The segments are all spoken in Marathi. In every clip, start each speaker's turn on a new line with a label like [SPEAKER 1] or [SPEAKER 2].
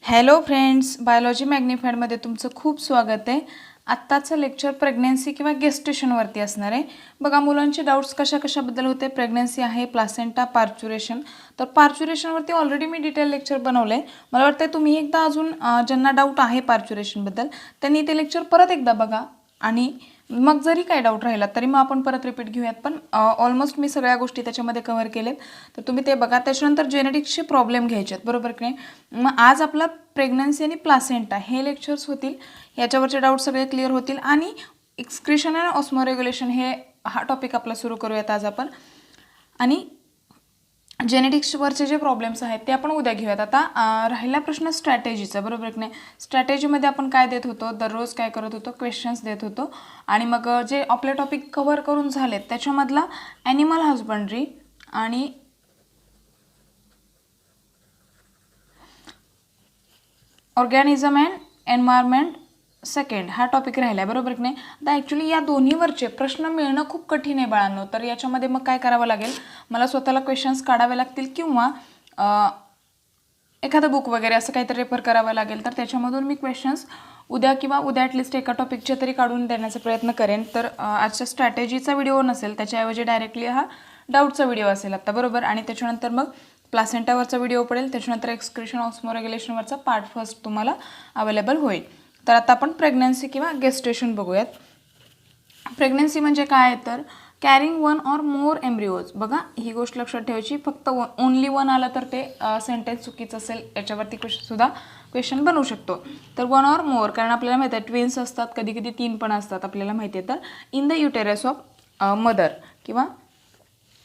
[SPEAKER 1] हॅलो फ्रेंड्स, बायोलॉजी मॅग्निफाईडमध्ये तुमचं खूप स्वागत आहे. आत्ताचं लेक्चर प्रेग्नेन्सी किंवा गेस्टेशनवरती असणार आहे. बघा, मुलांचे डाऊट्स कशाबद्दल होते. प्रेग्नेन्सी आहे, प्लासेंटा, पार्च्युरेशन. तर पार्च्युरेशनवरती ऑलरेडी मी डिटेल लेक्चर बनवलं आहे. मला वाटतं तुम्ही एकदा अजून ज्यांना डाऊट आहे पार्च्युरेशनबद्दल त्यांनी ते लेक्चर परत एकदा बघा आणि मग जरी काय डाऊट राहिला तरी मग आपण परत रिपीट घेऊयात. पण ऑलमोस्ट मी सगळ्या गोष्टी त्याच्यामध्ये कव्हर केलेत, तर तुम्ही ते बघा. त्याच्यानंतर जेनेटिक्सचे प्रॉब्लेम घ्यायचे आहेत, बरोबर की नाही. मग आज आपला प्रेग्नन्सी आणि प्लासेंटा हे लेक्चर्स होतील. याच्यावरचे डाऊट सगळे क्लिअर होतील. आणि एक्सक्रिशन आणि ऑस्मोरेग्युलेशन हा टॉपिक आपला सुरू करूयात आज आपण. आणि जेनेटिक्सवरचे जे प्रॉब्लेम्स आहेत ते आपण उद्या घेऊयात. आता राहिला प्रश्न स्ट्रॅटेजीचा, बरोबर की नाही. स्ट्रॅटेजीमध्ये आपण काय देत होतो, दररोज काय करत होतो, क्वेश्चन्स देत होतो. आणि मग जे आपले टॉपिक कव्हर करून झालेत त्याच्यामधला ॲनिमल हजबंड्री आणि ऑर्गॅनिझम अँड एन्व्हायरमेंट सेकंड हा टॉपिक राहिला आहे, बरोबर की नाही. आता ॲक्च्युली या दोन्हीवरचे प्रश्न मिळणं खूप कठीण आहे बाळांनो. तर याच्यामध्ये मग काय करावं लागेल, मला स्वतःला क्वेश्चन्स काढावे लागतील किंवा एखादं बुक वगैरे असं काहीतरी रेफर करावं लागेल. तर त्याच्यामधून मी क्वेश्चन्स उद्या किंवा उद्या ॲटलिस्ट एका टॉपिकचे तरी काढून देण्याचा प्रयत्न करेन. तर आजच्या स्ट्रॅटेजीचा व्हिडिओ नसेल, त्याच्याऐवजी डायरेक्टली हा डाऊटचा व्हिडिओ असेल आता, बरोबर. आणि त्याच्यानंतर मग प्लासेंटावरचा व्हिडिओ पडेल. त्याच्यानंतर एक्सक्रिशन ऑस्मोरेग्युलेशनवरचा पार्ट फर्स्ट तुम्हाला अवेलेबल होईल. तर आता आपण प्रेग्नन्सी किंवा गेस्टेशन बघूयात. प्रेग्नन्सी म्हणजे काय, तर carrying one or more embryos. बघा, ही गोष्ट लक्षात ठेवायची. फक्त ओनली वन आलं तर ते सेंटेन्स चुकीचं असेल, याच्यावरती सुद्धा क्वेश्चन बनवू शकतो. तर वन ऑर मोर, कारण आपल्याला माहिती आहे ट्विन्स असतात, कधी कधी 3 पण असतात, आपल्याला माहिती आहे. तर in the uterus of mother किंवा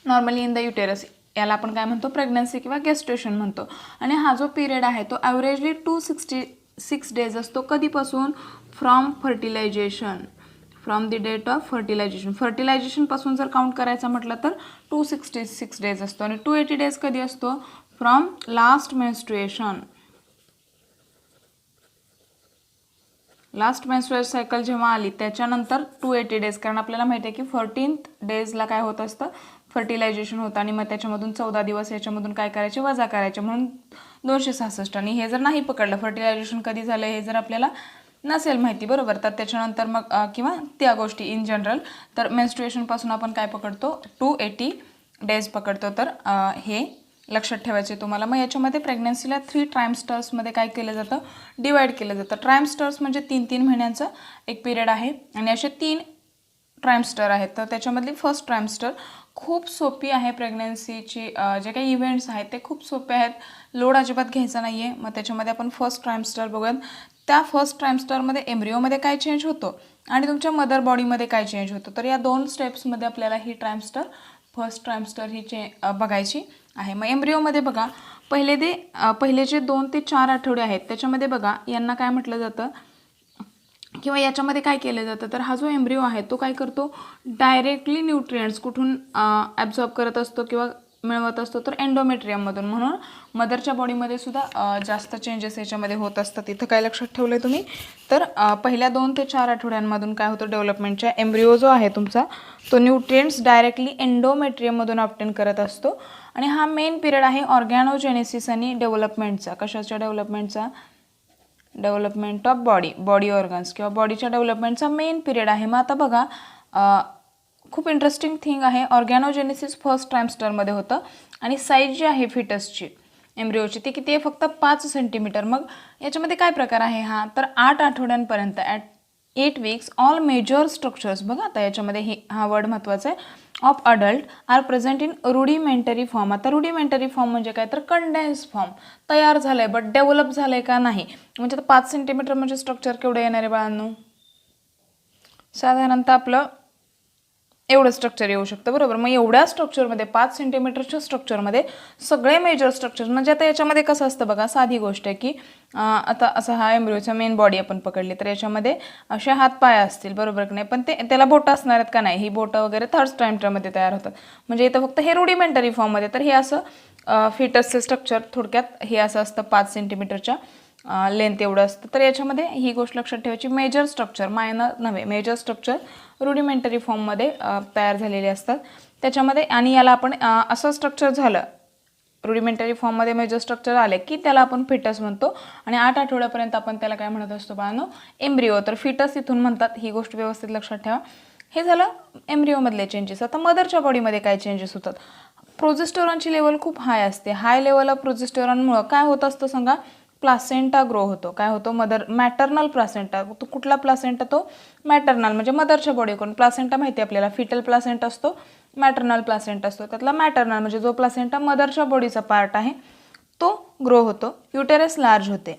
[SPEAKER 1] नॉर्मली इन द युटेरस, याला आपण काय म्हणतो, प्रेग्नन्सी किंवा गेस्टेशन म्हणतो. आणि हा जो पिरियड आहे तो ॲव्हरेजली 266 डेज असतो. कधीपासून, from fertilization, from the date of fertilization. फर्टिलायझेशनपासून जर काउंट करायचं म्हटलं तर 266 डेज असतो. आणि 280 डेज कधी असतो, from last menstruation. Last menstrual cycle जेव्हा आली त्याच्यानंतर 280 डेज, कारण आपल्याला माहिती आहे की 14th डेजला काय होत असतं, फर्टिलायझेशन होतं. आणि मग त्याच्यामधून 14 दिवस याच्यामधून काय करायचे, वजा करायचे, म्हणून 266. आणि हे जर नाही पकडलं फर्टिलायझेशन कधी झालं हे जर आपल्याला नसेल माहिती, बरोबर, तर त्याच्यानंतर मग किंवा त्या गोष्टी इन जनरल, तर मेन्स्ट्रुएशनपासून आपण काय पकडतो, 280 डेज पकडतो. तर हे लक्षात ठेवायचे तुम्हाला. मग याच्यामध्ये प्रेग्नन्सीला 3 ट्रायमस्टर्समध्ये काय केलं जातं, डिवाईड केलं जातं. ट्रायमस्टर्स म्हणजे 3 महिन्यांचं एक पिरियड आहे. आणि असे 3 ट्रायमस्टर आहेत. तर त्याच्यामधली फर्स्ट ट्रायमस्टर खूप सोपी आहे. प्रेग्नन्सीची जे काही इव्हेंट्स आहेत ते खूप सोपे आहेत, लोड अजिबात घ्यायचा नाही आहे. मग त्याच्यामध्ये आपण फर्स्ट ट्रायमस्टर बघूयात. त्या फर्स्ट ट्रायमस्टरमध्ये एम्ब्रिओमध्ये काय चेंज होतो आणि तुमच्या मदर बॉडीमध्ये काय चेंज होतो. तर या 2 स्टेप्समध्ये आपल्याला ही फर्स्ट ट्रायमस्टर ही बघायची आहे. मग एम्ब्रिओमध्ये बघा, पहिले जे 2 ते 4 आठवडे आहेत त्याच्यामध्ये बघा, यांना काय म्हटलं जातं किंवा याच्यामध्ये काय केलं जातं, तर हा जो एम्ब्रिओ आहे तो काय करतो, डायरेक्टली न्यूट्रिएंट्स कुठून ॲब्झॉर्ब करत असतो किंवा मिळवत असतो, तर एंडोमेट्रियममधून. म्हणून मदरच्या बॉडीमध्ये सुद्धा जास्त चेंजेस याच्यामध्ये होत असतात. इथं काय लक्षात ठेवलं आहे तुम्ही, तर पहिल्या 2 ते 4 आठवड्यांमधून काय होतं, डेव्हलपमेंटच्या एम्ब्रिओ जो आहे तुमचा तो न्यूट्रिएंट्स डायरेक्टली एंडोमेट्रियममधून ऑब्टेन करत असतो. आणि हा मेन पिरियड आहे ऑर्गॅनोजेनेसिस आणि डेव्हलपमेंटचा. कशाच्या डेव्हलपमेंटचा, डेव्हलपमेंट ऑफ बॉडी ऑर्गन्स किंवा बॉडीच्या डेव्हलपमेंटचा मेन पिरियड आहे. मग आता बघा, खूप इंटरेस्टिंग थिंग आहे, ऑर्गॅनोजेनेसिस फर्स्ट ट्रायमस्टरमध्ये होतं. आणि साईज जी आहे फिटसची, एम्ब्रिओची, ती किती आहे, फक्त 5 सेंटीमीटर. मग याच्यामध्ये काय प्रकार आहे हा, तर 8 आठवड्यांपर्यंत, at 8 weeks all major structures. बघा आता याच्यामध्ये हा वर्ड महत्त्वाचा आहे, of adult are present in rudimentary form. आता रुडिमेंटरी फॉर्म म्हणजे काय, तर कंडेन्स फॉर्म, तयार झालं आहे बट डेव्हलप झालं आहे का नाही. म्हणजे आता 5 सेंटीमीटर म्हणजे स्ट्रक्चर केवढं येणार आहे बाळांनो, साधारणतः आपलं एवढं स्ट्रक्चर येऊ शकतं, बरोबर. मग एवढ्या स्ट्रक्चरमध्ये 5 सेंटीमीटरच्या स्ट्रक्चरमध्ये सगळे मेजर स्ट्रक्चर, म्हणजे आता याच्यामध्ये कसं असतं बघा, साधी गोष्ट आहे की आता असा हा एम्ब्रिओचा मेन बॉडी आपण पकडली तर याच्यामध्ये असे हात पाय असतील, बरोबर की नाही. पण त्याला बोटं असणार आहेत का, नाही. ही बोटं वगैरे थर्ड ट्रायमस्टरमध्ये तयार होतात. म्हणजे इथं फक्त हे रुडिमेंटरी फॉर्ममध्ये. तर हे असं फिटसचं स्ट्रक्चर थोडक्यात हे असं असतं, 5 सेंटीमीटरच्या लेंथ एवढं असतं. तर याच्यामध्ये ही गोष्ट लक्षात ठेवायची, मेजर स्ट्रक्चर, मायनर नव्हे, मेजर स्ट्रक्चर रुडिमेंटरी फॉर्ममध्ये तयार झालेले असतात त्याच्यामध्ये. आणि याला आपण असं स्ट्रक्चर झालं रुडिमेंटरी फॉर्ममध्ये मेजर स्ट्रक्चर आले की त्याला आपण फिटस म्हणतो आणि 8 आठवड्यापर्यंत आपण त्याला काय म्हणत असतो बाळांनो, एम्ब्रिओ. तर फिटस इथून म्हणतात, ही गोष्ट व्यवस्थित लक्षात ठेवा. हे झालं एम्ब्रिओमधले चेंजेस. आता मदरच्या बॉडीमध्ये काय चेंजेस होतात. प्रोजेस्टेरॉनची लेवल खूप हाय असते. हाय लेवल ऑफ प्रोजेस्टेरॉनमुळं काय होत असतं सांगा, प्लासेंटा ग्रो होतो. काय होतो, मॅटर्नल प्लासेंटा. तो कुठला प्लासेंटा, तो मॅटर्नल म्हणजे मदरच्या बॉडीकडून. प्लासेंटा माहिती आहे आपल्याला, फिटल प्लासेंटा असतो, मॅटर्नल प्लासेंटा असतो. त्यातला मॅटर्नल म्हणजे जो प्लासेंटा मदरच्या बॉडीचा पार्ट आहे तो ग्रो होतो. युटेरस लार्ज होते.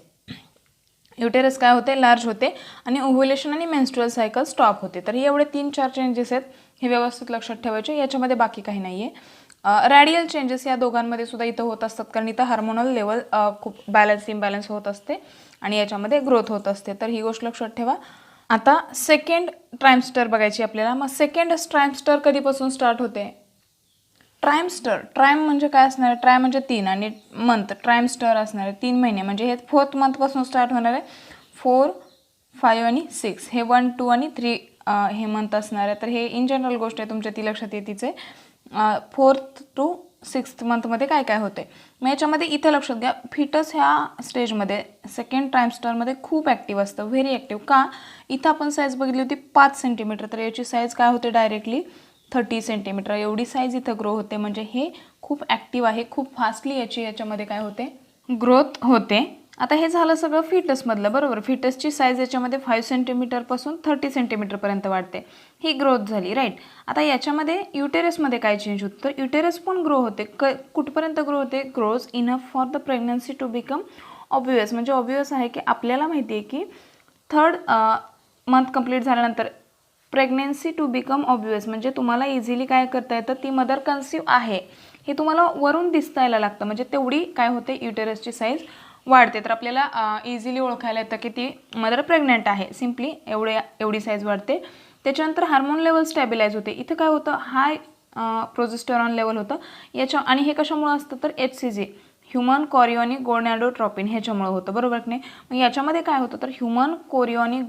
[SPEAKER 1] युटेरस काय होते, लार्ज होते आणि ओव्ह्युलेशन आणि मेन्स्ट्रुअल सायकल स्टॉप होते. तर हे एवढे 3-4 चेंजेस आहेत, हे व्यवस्थित लक्षात ठेवायचे. याच्यामध्ये बाकी काही नाही आहे. रॅडियल चेंजेस या दोघांमध्ये सुद्धा इथं होत असतात, कारण इथं हार्मोनल लेवल खूप इम्बॅलन्स होत असते आणि याच्यामध्ये ग्रोथ होत असते. तर ही गोष्ट लक्षात ठेवा. आता सेकंड ट्रायमस्टर बघायची आपल्याला. मग सेकंड ट्रायमस्टर कधीपासून स्टार्ट होते. ट्रायम म्हणजे काय असणार आहे, ट्राय म्हणजे 3 आणि मंथ, ट्रायमस्टर असणार आहे 3 महिने. म्हणजे हे 4th मंथपासून स्टार्ट होणार आहे. 4, 5 आणि 6 हे 1, 2 आणि 3 हे मंथ असणार आहे. तर हे इन जनरल गोष्ट आहे तुमच्या, ती लक्षात येतीचे. 4th to 6th मंथमध्ये काय काय होते. मग याच्यामध्ये इथं लक्षात घ्या, फिटस ह्या स्टेजमध्ये सेकंड ट्रायमस्टरमध्ये खूप ॲक्टिव्ह असतं, व्हेरी ॲक्टिव्ह. का, इथं आपण साईज बघितली होती 5 सेंटीमीटर, तर याची साईज काय होते डायरेक्टली 30 सेंटीमीटर. एवढी साईज इथं ग्रो होते. म्हणजे हे खूप ॲक्टिव्ह आहे, खूप फास्टली याच्यामध्ये काय होते, ग्रोथ होते. आता हे झालं सगळं फिटसमधलं, बरोबर. फिटसची साईज याच्यामध्ये 5 सेंटीमीटरपासून 30 सेंटीमीटरपर्यंत वाढते, ही ग्रोथ झाली, राईट. आता याच्यामध्ये युटेरसमध्ये काय चेंज होतं, तर युटेरस पण ग्रो होते. कुठपर्यंत ग्रो होते, grows enough for the pregnancy to become obvious. म्हणजे ऑब्वियस आहे की आपल्याला माहिती आहे की 3rd मंथ कंप्लीट झाल्यानंतर प्रेग्नेन्सी टू बिकम ऑब्वियस म्हणजे तुम्हाला इझिली काय करता येतं, ती मदर कन्सीव्ह आहे हे तुम्हाला वरून दिसता यायला लागतं. म्हणजे तेवढी काय होते, युटेरसची साईज वाढते. तर आपल्याला इझिली ओळखायला येतं की ती मदर प्रेग्नेंट आहे, सिम्पली एवढी साईज वाढते. त्याच्यानंतर हार्मोन लेवल स्टॅबिलाइज होते. इथं काय होतं, हाय प्रोजेस्टेरॉन लेवल होतं आणि हे कशामुळे असतं, तर HCG ह्युमन कोरियोनिक गोनॅडोट्रॉपिन ह्याच्यामुळे होतं, बरोबर की नाही. मग याच्यामध्ये काय होतं, तर ह्युमन कोरियोनिक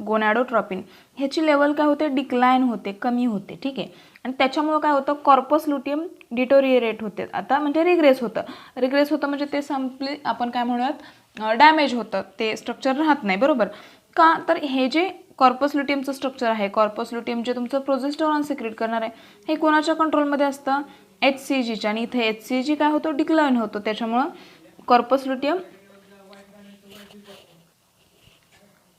[SPEAKER 1] गोनॅडोट्रॉपिन ह्याची लेवल काय होते, डिक्लाइन होते, कमी होते, ठीक आहे. आणि त्याच्यामुळं काय होतं, कॉर्पस लुटियम डिटोरिएरेट होते. आता म्हणजे रिग्रेस होतं म्हणजे ते संपली आपण काय म्हणूयात, डॅमेज होतं, ते स्ट्रक्चर राहत नाही, बरोबर. का, तर हे जे कॉर्पस लुटियमचं स्ट्रक्चर आहे, कॉर्पस लुटियम जे तुमचं प्रोजेस्टेरॉन सिक्रेट करणार आहे, हे कोणाच्या कंट्रोलमध्ये असतं, HCGच्या. आणि इथे HCG काय होतो, डिक्लाइन होतो. त्याच्यामुळं कॉर्पस लुटियम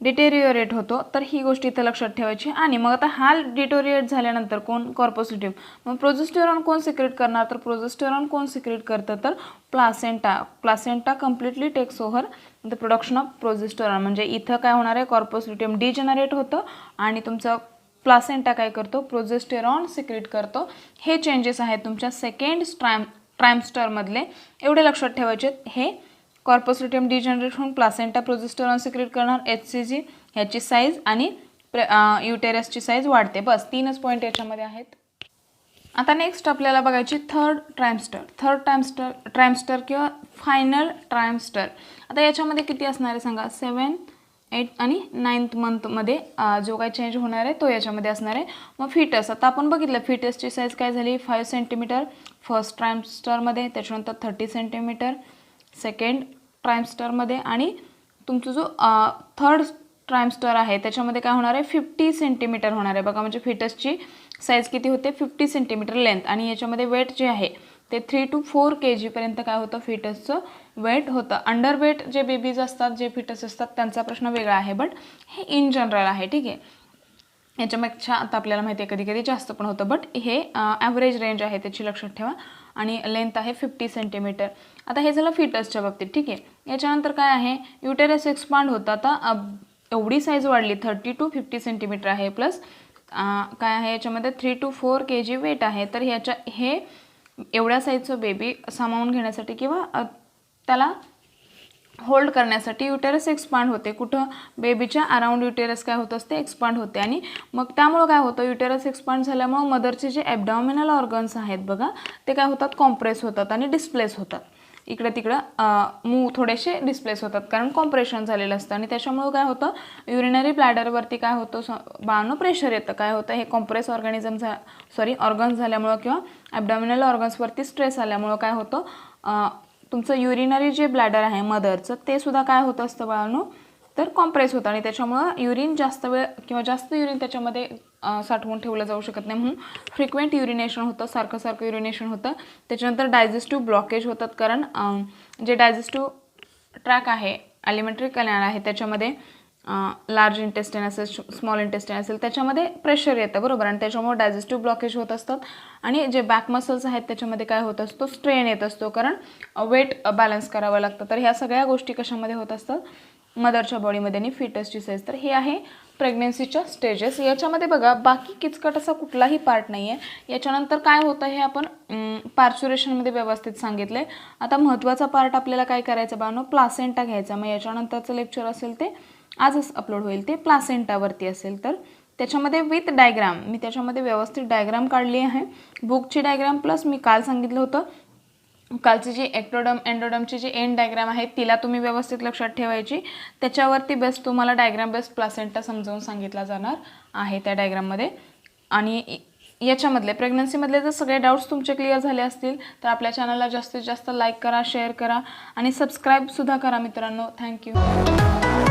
[SPEAKER 1] डिटेरिओरेट होतो. तर ही गोष्ट इथं लक्षात ठेवायची. आणि मग आता हा डिटोरिएट झाल्यानंतर कोण, कॉर्पस लुटियम. मग प्रोजेस्टेरॉन कोण सिक्रेट करणार, तर प्रोजेस्टेरॉन कोण सिक्रेट करतं, तर placenta completely takes over the production of progesterone. म्हणजे इथं काय होणार आहे, कॉर्पस लुटियम डिजनरेट होतं आणि तुमचं प्लासेंटा काय करतो, प्रोजेस्टेरॉन सिक्रेट करतो. हे चेंजेस आहेत तुमच्या सेकंड ट्रायमस्टरमधले, एवढे लक्षात ठेवायचे. हे कॉर्पस लुटियम डिजनरेट होऊन प्लासेंटा प्रोजेस्टेरॉन सिक्रेट करणार, HCG ह्याची साईज आणि युटेरसची साईज वाढते. बस 3च पॉईंट याच्यामध्ये आहेत. आता नेक्स्ट आपल्याला बघायची थर्ड ट्रायमस्टर किंवा फायनल ट्रायमस्टर. आता याच्यामध्ये किती असणार आहे सांगा, 7, 8 आणि 9th मंथमध्ये जो काही चेंज होणार आहे तो याच्यामध्ये असणार आहे. मग फिटस, आता आपण बघितलं फिटसची साईज काय झाली, 5 सेंटीमीटर फर्स्ट ट्रायमस्टरमध्ये, त्याच्यानंतर 30 सेंटीमीटर सेकंड ट्रायमस्टरमध्ये आणि तुमचा जो 3rd ट्रायमस्टर आहे त्याच्यामध्ये काय होणार आहे, 50 सेंटीमीटर होणार आहे. बघा म्हणजे फिटसची साईज किती होते, 50 सेंटीमीटर लेंथ. आणि याच्यामध्ये वेट जे आहे ते 3 to 4 kg पर्यंत काय होतं, फिटसचं वेट होतं. अंडर वेट जे बेबीज असतात, जे फिटस असतात, त्यांचा प्रश्न वेगळा आहे, बट हे इन जनरल आहे, ठीक आहे. याच्यापेक्षा आता आपल्याला माहिती आहे कधी कधी जास्त पण होतं, बट हे ॲव्हरेज रेंज आहे त्याची लक्षात ठेवा. आणि लेंथ आहे 50 सेंटीमीटर. आता हे झालं फिटसच्या बाबतीत, ठीक आहे. याच्यानंतर काय आहे, युटेरस एक्सपांड होतं. आता एवढी साईज वाढली, 30 to 50 सेंटीमीटर आहे, प्लस काय आहे याच्यामध्ये 3 to 4 kg वेट आहे. तर हे एवढ्या साईजचं बेबी सामावून घेण्यासाठी किंवा त्याला होल्ड करण्यासाठी युटेरस एक्सपांड होते. कुठं, बेबीच्या अराउंड युटेरस काय होत असते, एक्सपांड होते. आणि मग त्यामुळं काय होतं, युटेरस एक्सपांड झाल्यामुळं मदरचे जे ॲबडॉमिनल ऑर्गन्स आहेत बघा, ते काय होतात, कॉम्प्रेस होतात आणि डिस्प्लेस होतात. इकडे तिकडं थोडेसे डिस्प्लेस होतात, कारण कॉम्प्रेशन झालेलं असतं. आणि त्याच्यामुळं काय होतं, युरिनरी ब्लॅडरवरती काय होतं, बाळांनो प्रेशर येतं. काय होतं, हे कॉम्प्रेस ऑर्गन्स झाल्यामुळं किंवा ॲबडॉमिनल ऑर्गन्सवरती स्ट्रेस आल्यामुळं काय होतं, तुमचं युरिनरी जे ब्लॅडर आहे मदरचं ते सुद्धा काय होत असतं बाळांनो, तर कॉम्प्रेस होतं आणि त्याच्यामुळं युरिन जास्त वेळ किंवा जास्त युरिन त्याच्यामध्ये साठवून ठेवलं जाऊ शकत नाही, म्हणून फ्रिक्वेंट युरिनेशन होतं, सारखं युरिनेशन होतं. त्याच्यानंतर डायजेस्टिव्ह ब्लॉकेज होतात, कारण जे डायजेस्टिव्ह ट्रॅक आहे, ॲलिमेंटरी कॅनल आहे, त्याच्यामध्ये लार्ज इंटेस्टाईन असेल, स्मॉल इंटेस्टाईन असेल, त्याच्यामध्ये प्रेशर येतं बरोबर, आणि त्याच्यामुळे डायजेस्टिव्ह ब्लॉकेज होत असतात. आणि जे बॅक मसल्स आहेत त्याच्यामध्ये काय होत असतो, स्ट्रेन येत असतो, कारण वेट बॅलन्स करावं लागतं. तर ह्या सगळ्या गोष्टी कशामध्ये होत असतात, मदरच्या बॉडीमध्ये आणि फिटसची साईज. तर हे आहे प्रेग्नेन्सीच्या स्टेजेस. याच्यामध्ये बघा बाकी किचकट असा कुठलाही पार्ट नाही आहे. याच्यानंतर काय होतं हे आपण पार्च्युरेशनमध्ये व्यवस्थित सांगितलं आहे. आता महत्त्वाचा पार्ट आपल्याला काय करायचं बाळांनो, प्लासेंटा घ्यायचा. मग याच्यानंतरचं लेक्चर असेल ते आजच अपलोड होईल, ते प्लासेंटावरती असेल. तर त्याच्यामध्ये विथ डायग्राम, मी त्याच्यामध्ये व्यवस्थित डायग्राम काढली आहे, बुकची डायग्राम प्लस मी काल सांगितलं होतं कालची जी एंडोडमची जी एंड डायग्राम आहे तिला तुम्ही व्यवस्थित लक्षात ठेवायची. त्याच्यावरती बेस्ट तुम्हाला डायग्राम बेस्ट प्लासेंटा समजावून सांगितला जाणार आहे त्या डायग्राममध्ये. आणि याच्यामधले प्रेग्नन्सीमधले जर सगळे डाऊट्स तुमचे क्लिअर झाले असतील तर आपल्या चॅनलला जास्तीत जास्त लाईक करा, शेअर करा आणि सबस्क्राईबसुद्धा करा मित्रांनो. थँक्यू.